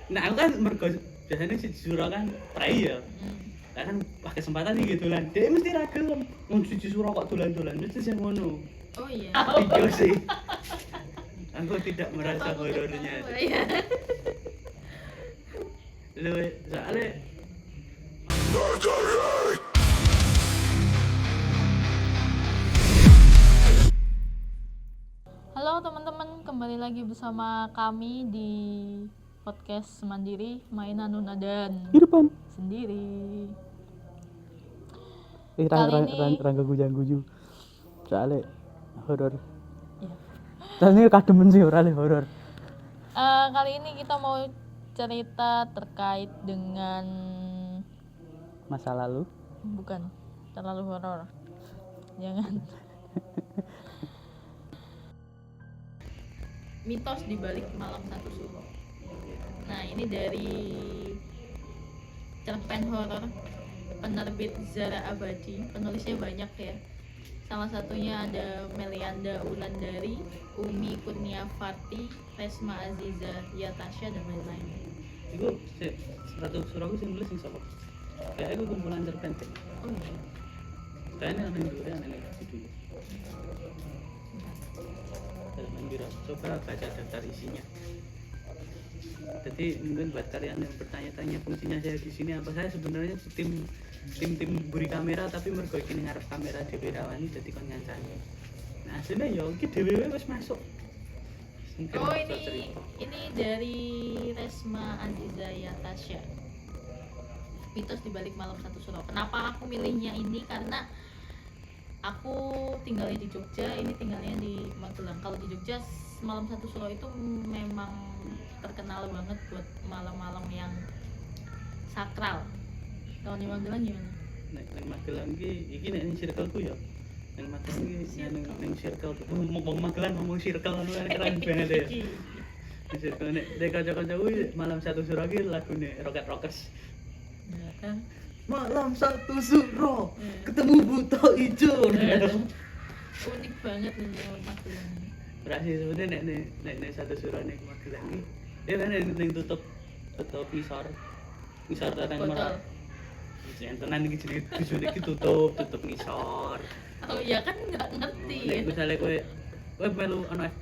Nah aku kan mergo biasanya si Suro kan prai ya. Kan pas kesempatan iki dolan. Dia mesti ra gelem. Wong siji Suro kok dolan-dolan mesti sing ngono. Oh iya. Iya sih. Aku tidak merasa horornya. Iya. Lu soalnya Halo teman-teman, kembali lagi bersama kami di podcast Mandiri Mainan Nuna dan Di depan. Sendiri. Rangga Kali ini- gujang-guju. Soalnya horor. Iya. Soalnya kademen sih ora le horor. Kali ini kita mau cerita terkait dengan Masa lalu. bukan terlalu horor. Jangan. Mitos di balik malam satu suro. Nah, ini dari cerpen horor penerbit Zara Abadi. Penulisnya banyak ya. Salah satunya ada Melianda Wulandari, Umi Kurniafarti, Resma Aziza, Yatasha dan lain-lain. iku satu Suro ku sing nulis sing sapa? Ya iku kumpulan cerpen. Oh iya. Kayaknya ana ndure ana ning video. Coba baca daftar isinya. Jadi mungkin buat kalian yang bertanya-tanya fungsinya saya di sini apa, saya sebenarnya tim buri kamera tapi mergo iki ngarep kamera dhewe rawani dadi kon ngancani. Nah, asline ya iki dhewe wis masuk. Mungkin Oh bisa ini cerita. dari Resma Aziza Yatasha. Mitos di balik malam satu suro. Kenapa aku milihnya ini? Karena aku tinggalnya di Jogja, ini tinggalnya di Magelang. Kalau di Jogja malam satu suro itu memang terkenal banget buat malam-malam yang sakral. Kalau di Magelang gimana? Nek Magelang iki nek ning circleku ya. Ning Magelang iki ning circle. Ngomong Magelang ngomong circle ngono kan keren banget ya. Ning circle nek kanca-kancaku malam satu suro iki lagune Rocket Rockers. Nah, kan? Malam satu suro ketemu buta ijo. Unik banget nih orang Magelang. Berarti sebenarnya nek satu suro ning Magelang iki dia kan ning tutup pisor tanang Botol. merah. Jentenan iki jenenge bisune iki tutup ngisor. Oh iya kan nggak ngerti. Nek misale kowe melu ana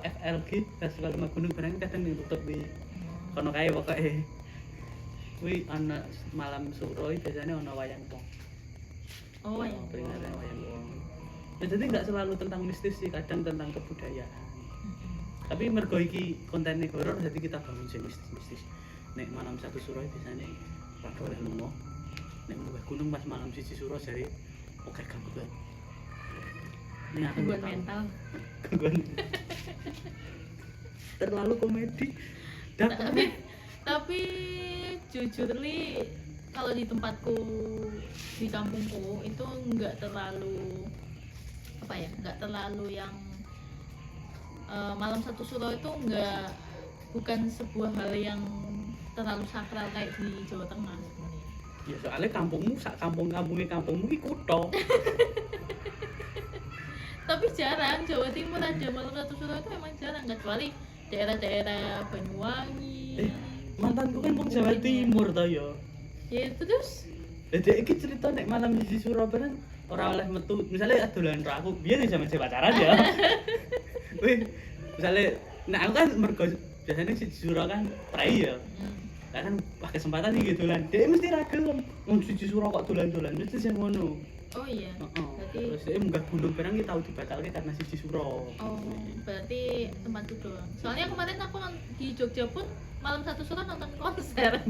FLG Festival Lima Gunung barang kadang ning tutup di kono kae pokoke. Kuwi ana malam suro biasanya ana wayang wong. Oh iya. Peringatan wayang wong. Ya, jadi nggak selalu tentang mistis sih, kadang tentang kebudayaan. Tapi mergo iki kontennya horor jadi kita bangun sing mistis. Nek malam satu suro biasanya ora boleh lunga. Nek munggah gunung pas malam siji suro jare oke gangguan. Nek aku Gangguan tahu. mental. Gangguan. Terlalu komedi. Tapi jujur li kalau di tempatku di kampungku itu nggak terlalu nggak terlalu yang malam satu suro itu bukan sebuah hal yang terlalu sakral kayak di Jawa Tengah sebenarnya. Ya soalnya kampungmu sak kampungmu iki kutho. Tapi jarang Jawa Timur ada malam satu suro itu emang jarang, kecuali daerah-daerah Banyuwangi. Mantanku kan wong Jawa Timur to ya. Ya terus Jadi iki cerita nek malam di Surabaya ora oleh metu. Misale dolan karo aku, biyen zaman saya pacaran ya. Wih, misale nek aku kan mergo biasanya si Surabaya kan prai ya. Lah kan pas kesempatan iki dolan, dia mesti ra gelem. Wong siji Surabaya kok dolan-dolan mesti sing ngono. oh iya. Heeh. Berarti Terus dia munggah gunung barang ki tau dibatalke karena siji Surabaya. oh, berarti tempatku doang. Soalnya kemarin aku di Jogja pun malam satu suro nonton konser.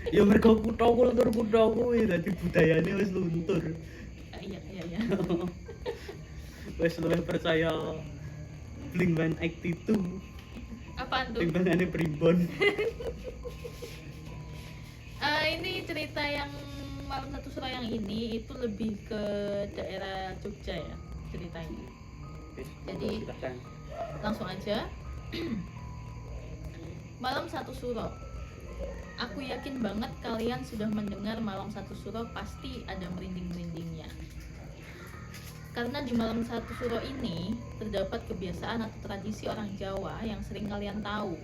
Ya mergo kutho kuwi dadi budayane wis luntur. Iya. Wis luwih percaya Blink-182 Apaan tuh? timbangane primbon. Ini cerita yang malam satu suro yang ini itu lebih ke daerah Jogja ya ceritanya. Jadi- silakan. Langsung aja. Malam satu suro. Aku yakin banget kalian sudah mendengar malam satu suro pasti ada merinding-merindingnya. Karena di malam satu suro ini terdapat kebiasaan atau tradisi orang Jawa yang sering kalian tahu.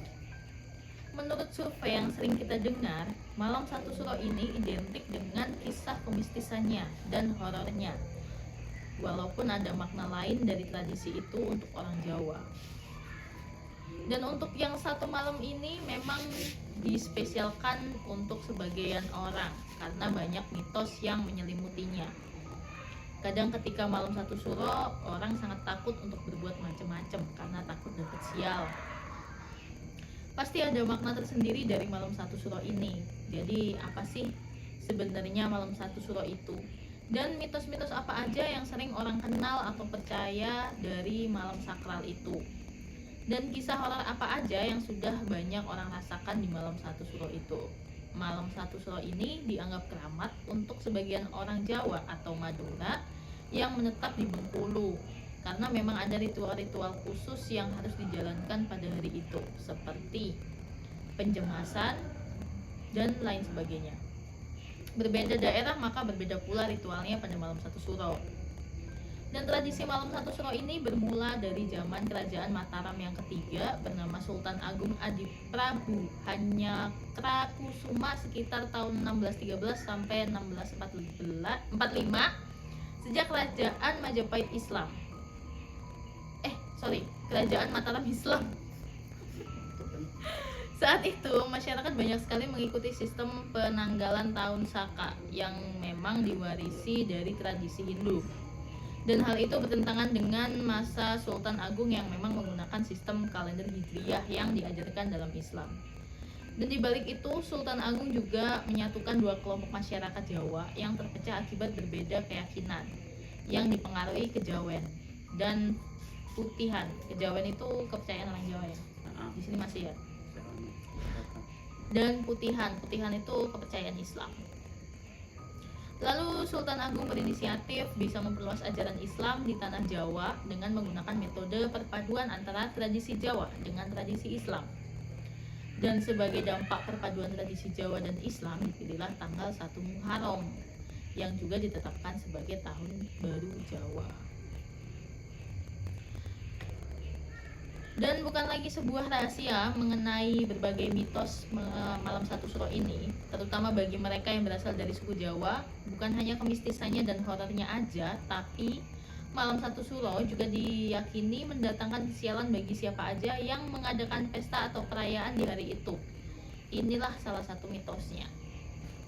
Menurut survei yang sering kita dengar, Malam Satu Suro ini identik dengan kisah kemistisannya dan horornya. Walaupun ada makna lain dari tradisi itu untuk orang Jawa. Dan untuk yang satu malam ini memang dispesialkan untuk sebagian orang karena banyak mitos yang menyelimutinya. Kadang ketika malam satu suro, orang sangat takut untuk berbuat macam-macam karena takut dapat sial. Pasti ada makna tersendiri dari malam satu suro ini. Jadi apa sih sebenarnya malam satu suro itu? Dan mitos-mitos apa aja yang sering orang kenal atau percaya dari malam sakral itu? Dan kisah horor apa aja yang sudah banyak orang rasakan di malam satu suro itu? Malam satu suro ini dianggap keramat untuk sebagian orang Jawa atau Madura yang menetap di Bengkulu karena memang ada ritual-ritual khusus yang harus dijalankan pada hari itu seperti penjemasan dan lain sebagainya. Berbeda daerah maka berbeda pula ritualnya pada malam satu suro. Dan tradisi malam satu suro ini bermula dari zaman kerajaan Mataram yang ketiga bernama Sultan Agung Adiprabu Hanyakrakusuma sekitar tahun 1613 sampai 1645 sejak kerajaan Majapahit Islam. Kerajaan Mataram Islam. Saat itu masyarakat banyak sekali mengikuti sistem penanggalan tahun Saka yang memang diwarisi dari tradisi Hindu. Dan hal itu bertentangan dengan masa Sultan Agung yang memang menggunakan sistem kalender Hijriyah yang diajarkan dalam Islam. Dan di balik itu Sultan Agung juga menyatukan dua kelompok masyarakat Jawa yang terpecah akibat berbeda keyakinan yang dipengaruhi kejawen dan putihan. Kejawen itu kepercayaan orang Jawa ya. Di sini masih ya. Dan putihan itu kepercayaan Islam. Lalu Sultan Agung berinisiatif bisa memperluas ajaran Islam di tanah Jawa dengan menggunakan metode perpaduan antara tradisi Jawa dengan tradisi Islam. Dan sebagai dampak perpaduan tradisi Jawa dan Islam dipilihlah tanggal 1 Muharram yang juga ditetapkan sebagai tahun baru Jawa. Dan bukan lagi sebuah rahasia mengenai berbagai mitos malam satu suro ini, terutama bagi mereka yang berasal dari suku Jawa, bukan hanya kemistisannya dan horornya aja, tapi malam satu suro juga diyakini mendatangkan kesialan bagi siapa aja yang mengadakan pesta atau perayaan di hari itu. Inilah salah satu mitosnya.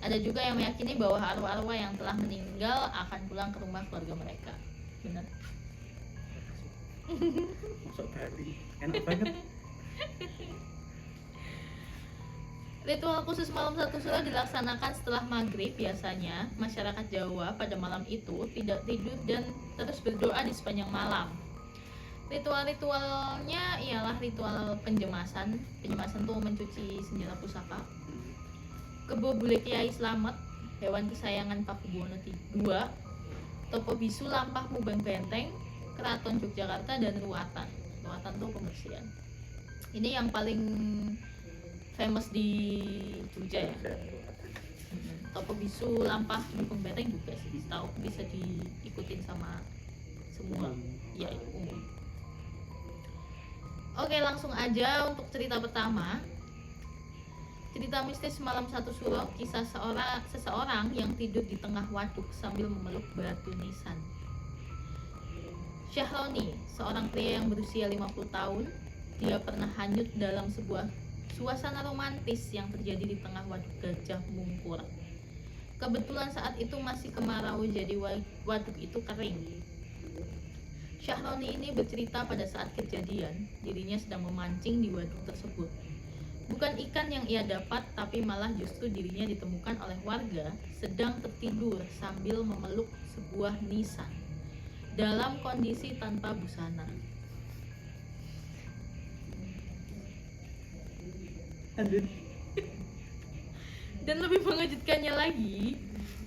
Ada juga yang meyakini bahwa arwah-arwah yang telah meninggal akan pulang ke rumah keluarga mereka. Benar? Masuk Bali, enak banget. Ritual khusus malam satu suro dilaksanakan setelah maghrib. Biasanya masyarakat Jawa pada malam itu tidak tidur dan terus berdoa di sepanjang malam. Ritual-ritualnya ialah ritual penjemasan. Penjemasan tuh mencuci senjata pusaka. Kebo Bule Kiai Slamet, hewan kesayangan Pakubuwono II, Topo Bisu Lampah Mubeng Benteng, Keraton Yogyakarta, dan Ruatan. Ruatan tuh pembersihan. Ini yang paling famous di Jogja ya. Topo Bisu Lampah Mubeng Benteng juga sih, tahu bisa diikutin sama semua. Ya, umum. Oke, langsung aja untuk cerita pertama. Cerita mistis malam satu suro, kisah seseorang yang tidur di tengah waduk sambil memeluk batu nisan. Syahroni, seorang pria yang berusia 50 tahun, dia pernah hanyut dalam sebuah suasana romantis yang terjadi di tengah waduk Gajah Mungkur. Kebetulan saat itu masih kemarau, jadi waduk itu kering. Syahroni ini bercerita pada saat kejadian, dirinya sedang memancing di waduk tersebut. Bukan ikan yang ia dapat, tapi malah justru dirinya ditemukan oleh warga sedang tertidur sambil memeluk sebuah nisan dalam kondisi tanpa busana. Dan lebih mengejutkannya lagi,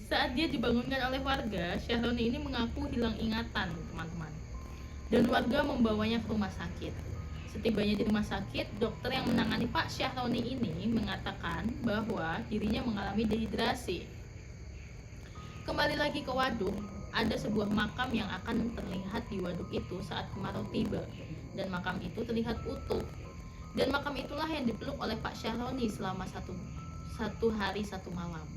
saat dia dibangunkan oleh warga, Syahroni ini mengaku hilang ingatan, teman-teman. Dan warga membawanya ke rumah sakit. Setibanya di rumah sakit, dokter yang menangani Pak Syahroni ini mengatakan bahwa dirinya mengalami dehidrasi. Kembali lagi ke waduk, ada sebuah makam yang akan terlihat di waduk itu saat kemarau tiba, dan makam itu terlihat utuh. Dan makam itulah yang dipeluk oleh Pak Syahroni selama satu hari satu malam.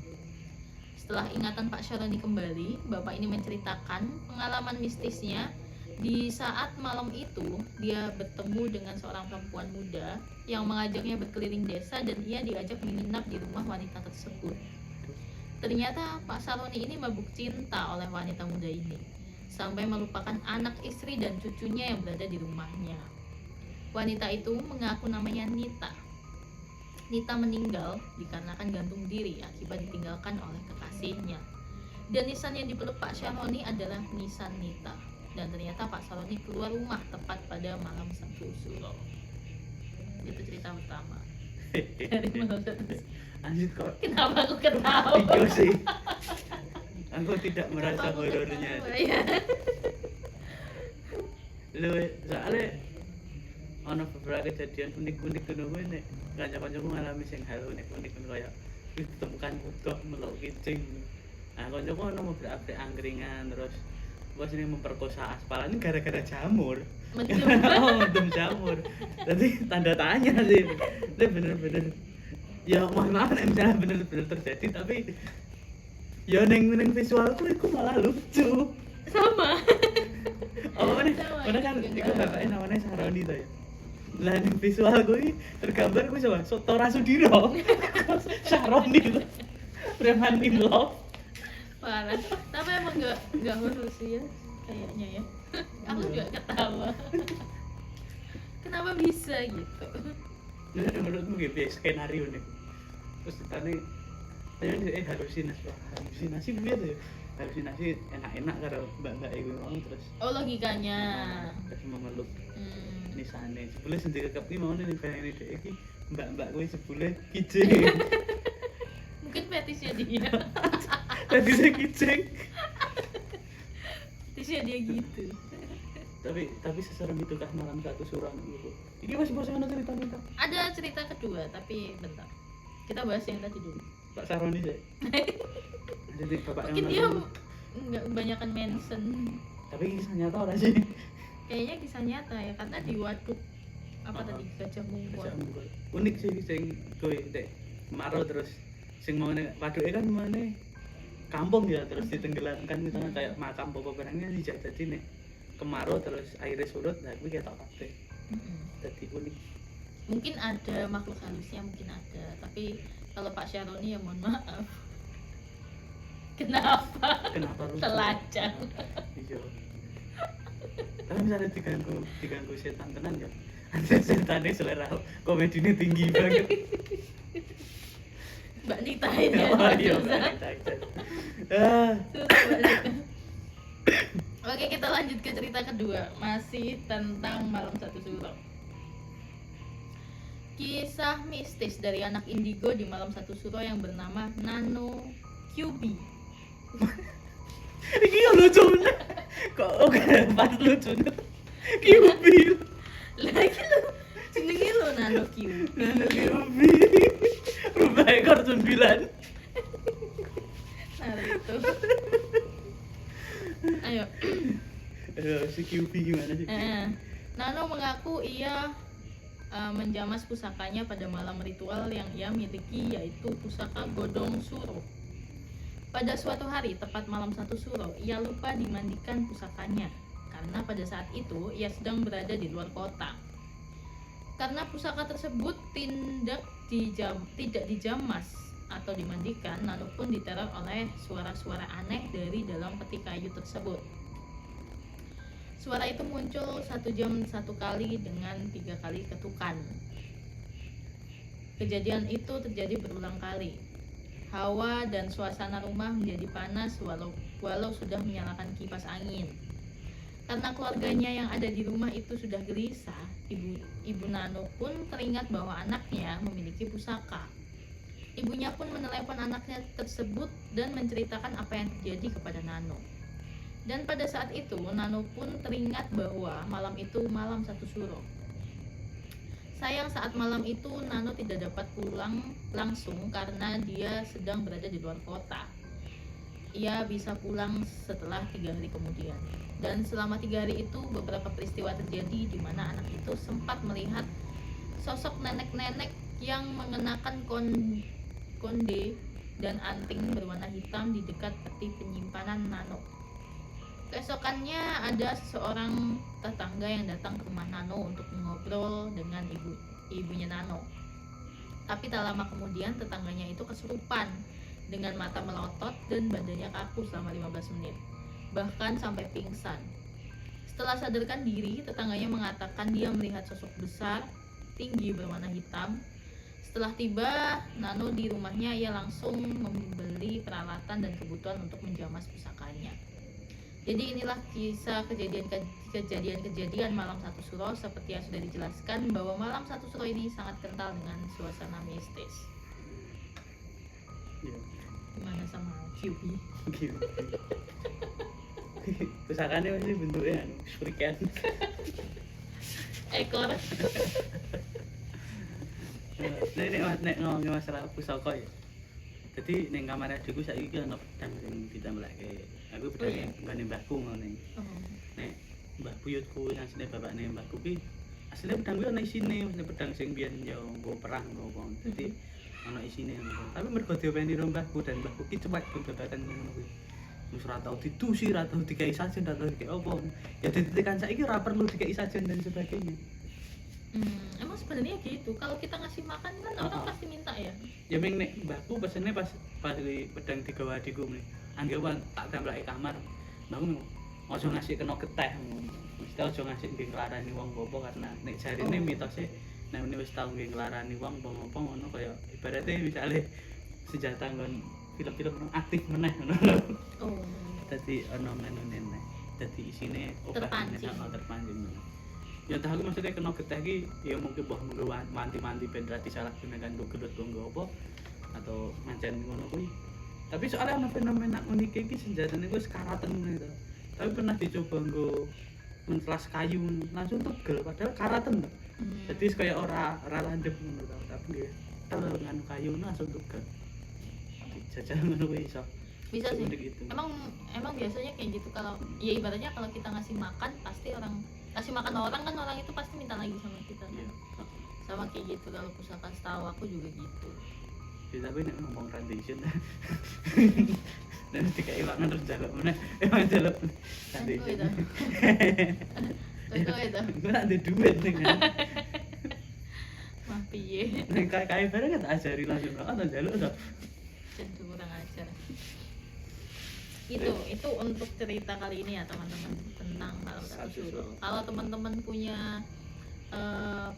Setelah ingatan Pak Syahroni kembali, bapak ini menceritakan pengalaman mistisnya. Di saat malam itu, dia bertemu dengan seorang perempuan muda yang mengajaknya berkeliling desa dan ia diajak menginap di rumah wanita tersebut. Ternyata Pak Syahroni ini mabuk cinta oleh wanita muda ini, sampai melupakan anak istri dan cucunya yang berada di rumahnya. Wanita itu mengaku namanya Nita. Nita meninggal dikarenakan gantung diri akibat ditinggalkan oleh kekasihnya. Dan nisan yang dipeluk Pak Syahroni adalah nisan Nita. Dan ternyata Pak Syahroni keluar rumah tepat pada malam satu suro. Itu cerita pertama dari malam satu suro. Anjir kok. Kenapa aku ketawa? Iya sih. Aku tidak merasa Kenapa aku horornya. ketawa, ya? Lu soalnya ono beberapa kejadian unik-unik ngono kuwi nek kanca-kancaku ngalami sing hal unik-unik ngono kaya ditemukan utuh melok kicing. Nah, kancaku ono beberapa angkringan terus bos ini memperkosa aspal ini gara-gara jamur. Mendem jamur. Jadi tanda tanya sih. Itu bener-bener ya mohon maaf nek misalnya bener-bener terjadi tapi ya neng visualku itu malah lucu. Sama. Oh, mana kan Juga. iku bapaknya namanya Saroni to ya. Lah ning visual gue tergambar gue coba Soto Rasudiro. Saroni itu. Preman in love. Parah. Tapi emang nggak horor sih ya kayaknya ya. Aku juga ketawa. Kenapa bisa gitu? Nah, menurutmu gitu skenario nih. Terus tadi halusinasi begitu ya. Halusinasi enak-enak karo mbak-mbak iku mau terus. Oh, logikanya. Terus memeluk nisane. Sebelum sendiri kepi mau nih pengen ide iki mbak-mbak gue sebelum kicing. Mungkin fetisnya dia. Tadi saya kicing. Fetisnya dia gitu. Tapi seserem itu kah malam satu suram gitu. Iki masih bosan cerita minta. Ada cerita kedua tapi bentar. Kita bahas yang tadi dulu. Pak Saroni sih. Jadi bapak Mungkin dia yang nggak kebanyakan mention. tapi kisah nyata orang sih. Kayaknya kisah nyata ya karena di waduk apa tadi Gajah Mungkur. Unik sih sing kowe dek Maro terus sing mau waduke kan mana kampung ya terus ditenggelamkan misalnya kayak makam bapak barangnya jadi nek kemarau terus airnya surut nah kuwi ketok kabeh. Dadi unik. Mungkin ada makhluk halusnya, mungkin ada. Tapi kalau Pak Syahroni ya mohon maaf. Kenapa? Kenapa lu Telanjang. iya. Tapi misalnya diganggu setan tenan ya. Setannya selera komedinya tinggi banget. Mbak Nita ini ya. Oh iya, susah. ah. Susah, Mbak Nita. Oke, kita lanjut ke cerita kedua. Masih tentang malam satu suro. Kisah mistis dari anak indigo di malam satu suro yang bernama Nano QB. Iki yo lucu. Kok oke pas lucu. Kiubil. Lagi lo jenenge lo Nano QB. Nano kiubil. Rubah ekor 9. Nah, itu. Ayo. Si QB gimana sih? Nano mengaku ia menjamas pusakanya pada malam ritual yang ia miliki, yaitu pusaka Godong Suro. Pada suatu hari, tepat malam satu suro, ia lupa dimandikan pusakanya karena pada saat itu ia sedang berada di luar kota. Karena pusaka tersebut tidak dijamas atau dimandikan, Nano pun diteror oleh suara-suara aneh dari dalam peti kayu tersebut. Suara itu muncul 1 jam 1 kali dengan 3 kali ketukan. Kejadian itu terjadi berulang kali. Hawa dan suasana rumah menjadi panas walau sudah menyalakan kipas angin. Karena keluarganya yang ada di rumah itu sudah gelisah, ibu Nano pun teringat bahwa anaknya memiliki pusaka. Ibunya pun menelepon anaknya tersebut dan menceritakan apa yang terjadi kepada Nano. Dan pada saat itu Nano pun teringat bahwa malam itu malam satu suro. Sayang saat malam itu Nano tidak dapat pulang langsung karena dia sedang berada di luar kota. Ia bisa pulang setelah 3 hari kemudian. Dan selama 3 hari itu beberapa peristiwa terjadi di mana anak itu sempat melihat sosok nenek-nenek yang mengenakan konde dan anting berwarna hitam di dekat peti penyimpanan Nano. Keesokannya ada seorang tetangga yang datang ke rumah Nano untuk mengobrol dengan ibunya Nano. Tapi tak lama kemudian tetangganya itu kesurupan dengan mata melotot dan badannya kaku selama 15 menit. Bahkan sampai pingsan. Setelah sadarkan diri, tetangganya mengatakan dia melihat sosok besar, tinggi berwarna hitam. Setelah tiba Nano di rumahnya, ia langsung membeli peralatan dan kebutuhan untuk menjamas pusakanya. Jadi inilah kisah kejadian malam Satu Suro. Seperti yang sudah dijelaskan bahwa malam Satu Suro ini sangat kental dengan suasana mistis. Iya. Gimana sama QB? Gitu. Pusakannya masih bentuknya surikan. Ekor. Nek ngomongin masalah pusaka ya. Jadi ning kamar adikku saiki ana pedang sing ditambahke. Aku pedang yang mbane mbahku ngono. Nek mbah buyutku yang asline bapakne mbahku ki asline pedang kuwi ana isine, asline pedang sing biyen yo nggo perang ngono. Dadi ana isine ngono. Tapi mergo diopeni karo mbahku dan mbahku ki cepet babagan ngono kuwi. Wis ora tau ditusi, ora tau dikai sajen, ora tau dikai opo. Ya dadi tekan saiki ora perlu dikai sajen dan sebagainya. Emang sebenarnya gitu. Kalau kita ngasih makan kan orang pasti minta ya. Ya ming nek mbahku pesene pas di pedang digawa adikku mrene. Anggewan tak damlake kamar. Mbahku ojo ngasih kena geteh. Mesti ojo ngasih nggih nglarani wong apa karena nek jarine mitose nek wis tau nggih nglarani wong apa ngono kaya ibaratnya misale senjata nggon film-film aktif meneh ngono. Oh. Dadi ana menune meneh. Dadi isine Terpancing. terpancing. Ya tahu maksudnya kena geteh ki ya mungkin mbah menggo manti-manti ben ra disalahgunakan nggo gedut nggo apa atau mancen ngono kuwi. Tapi soalnya ana fenomena unik iki senjatane wis karaten ngene to. Tapi pernah dicoba nggo menclas kayu langsung tegel padahal karaten to. Jadi kaya ora landhep ngono to. Tapi nggih kalau nganu kayu langsung tegel. Dijajal ngono kuwi iso. Bisa sih. Gitu. Emang biasanya kayak gitu. Kalau ya ibaratnya kalau kita ngasih makan pasti kasih makan orang kan orang itu pasti minta lagi sama kita kan. Sama kayak gitu kalau pusaka setahu aku juga gitu. Ya, tapi nek ngomong rendition dan dikai banget terus jaluk meneh emang jaluk rendition. Kowe itu. Gue ada duit nih kan. Mah piye? Nek kae bareng tak ajari langsung ana jaluk to. Tentu kurang ajar. Itu untuk cerita kali ini ya teman-teman tentang malam Satu Suro. Kalau teman-teman punya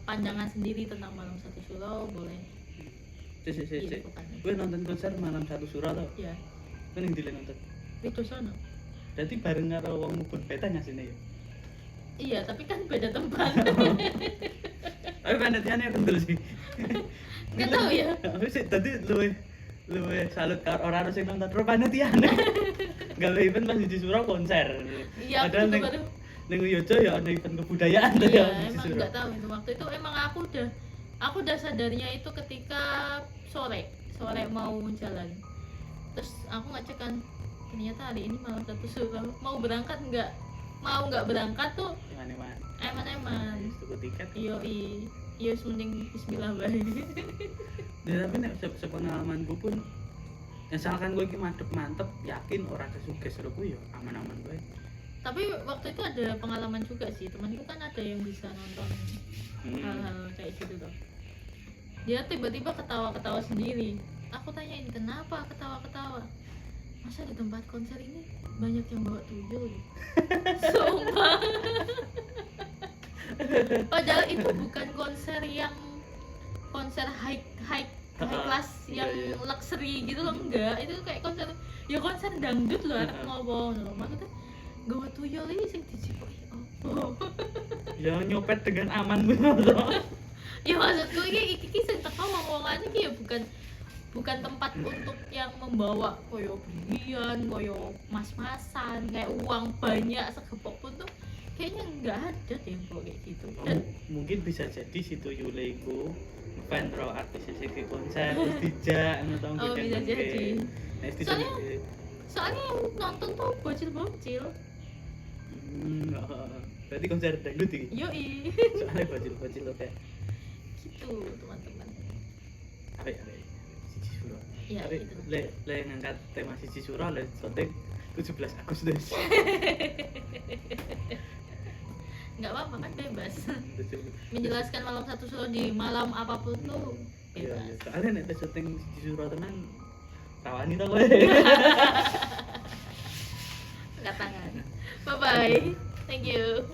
pandangan sendiri tentang malam Satu Suro boleh. Cek. Gue nonton konser malam Satu Suro to. Iya. Kan yang dile nonton. Itu sana. Berarti bareng karo wong mubun beta ngasine ya. Iya, tapi kan beda tempat. Tapi panitiane kendel sih. Enggak tahu ya. Wis tadi luwe salut karo ora harus sing nonton ro panitiane. Gawe event pas di Suro konser. Iya, padahal aku baru. Ning Yojo ya ada event kebudayaan tuh Iya, ya. di emang Suro. nggak tahu itu waktu itu emang aku udah sadarnya itu ketika sore mau jalan. Terus aku ngecek kan ternyata hari ini malam Satu Suro. Mau berangkat nggak berangkat tuh Eman-eman. eman-eman. Tuku tiket. Iya mending bismillah bae. Ya, tapi nek sepengalamanku pun misalkan gue iki mantep yakin ora kesuges karo kuwi ya aman-aman bae. Tapi waktu itu ada pengalaman juga sih, temanku kan ada yang bisa nonton hal-hal kayak gitu tuh. Dia tiba-tiba ketawa-ketawa sendiri. Aku tanyain kenapa ketawa-ketawa. Masa di tempat konser ini banyak yang bawa tuyul ya? Sumpah. Padahal itu bukan konser high class yang Iya. luxury gitu loh, enggak. Itu kayak konser dangdut loh, anak ngomong loh. Maksudnya gawa tuyul ini sing dicipoi opo? Ya nyopet dengan aman bener. Ya maksudku iki sing teko ngomongan iki ya bukan tempat untuk yang membawa koyo berlian, koyo mas-masan, kayak uang banyak segepok pun tuh kayaknya nggak ada deh yang bawa kayak gitu. Dan Mungkin bisa jadi situ Yule iku fan ro artis sing konser terus dijak ngono Oh, bisa jadi. Nek soalnya yang nonton tuh bocil-bocil. Berarti konser dangdut iki. Yoi. Soalnya bocil-bocil oke. gitu teman-teman. Apik siji suro. Ya, Tapi itu. le ngangkat tema siji suro le syuting 17 Agustus. Nggak apa-apa kan bebas. Menjelaskan malam satu suro di malam apapun tuh Iya, bebas. soalnya nek syuting siji suro tenan rawani to kowe. Angkat tangan. Bye bye. Thank you.